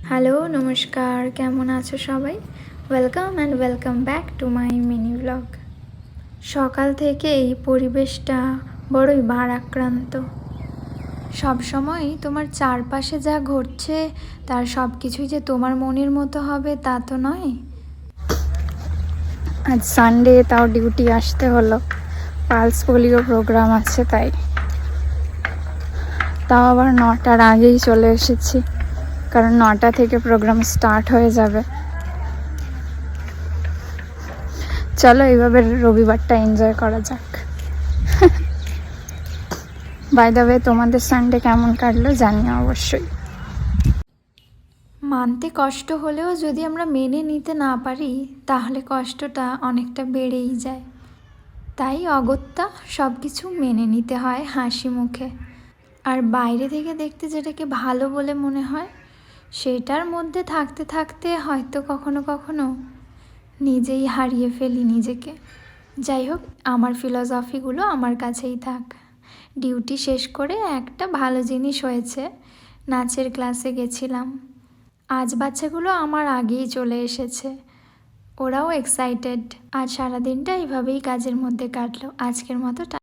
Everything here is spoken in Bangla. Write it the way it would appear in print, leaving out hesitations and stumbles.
হ্যালো, নমস্কার। কেমন আছো সবাই? Welcome back to my mini blog. সকাল থেকে এই পরিবেশটা বড়ই ভারাক্রান্ত। সবসময় তোমার চারপাশে যা ঘটছে তার সব কিছুই যে তোমার মনের মতো হবে তা তো নয়। আজ সানডে, তাও ডিউটি আসতে হলো। পালস পোলিও প্রোগ্রাম আছে, তাও আবার 9টার আগেই চলে এসেছি, কারণ 9টা থেকে প্রোগ্রাম স্টার্ট হয়ে যাবে। চলো এইভাবে রবিবারটা এনজয় করা যাক। বাই দ্য ওয়ে, তোমাদের সানডে কেমন কাটলো জানিও অবশ্যই। মানতে কষ্ট হলেও যদি আমরা মেনে নিতে না পারি তাহলে কষ্টটা অনেকটা বেড়েই যায়। তাই অগত্যা সব কিছু মেনে নিতে হয় হাসি মুখে। আর বাইরে থেকে দেখতে যেটাকে ভালো বলে মনে হয় সেটার মধ্যে থাকতে থাকতে হয়তো কখনো কখনো নিজেই হারিয়ে ফেলি নিজেকে। যাই হোক, আমার ফিলসফিগুলো আমার কাছেই থাক। ডিউটি শেষ করে একটা ভালো জিনিস হয়েছে, নাচের ক্লাসে গেছিলাম। আজ বাচ্চাগুলো আমার আগেই চলে এসেছে, ওরাও এক্সাইটেড। আজ সারাদিনটা এইভাবেই কাজের মধ্যে কাটলো। আজকের মতো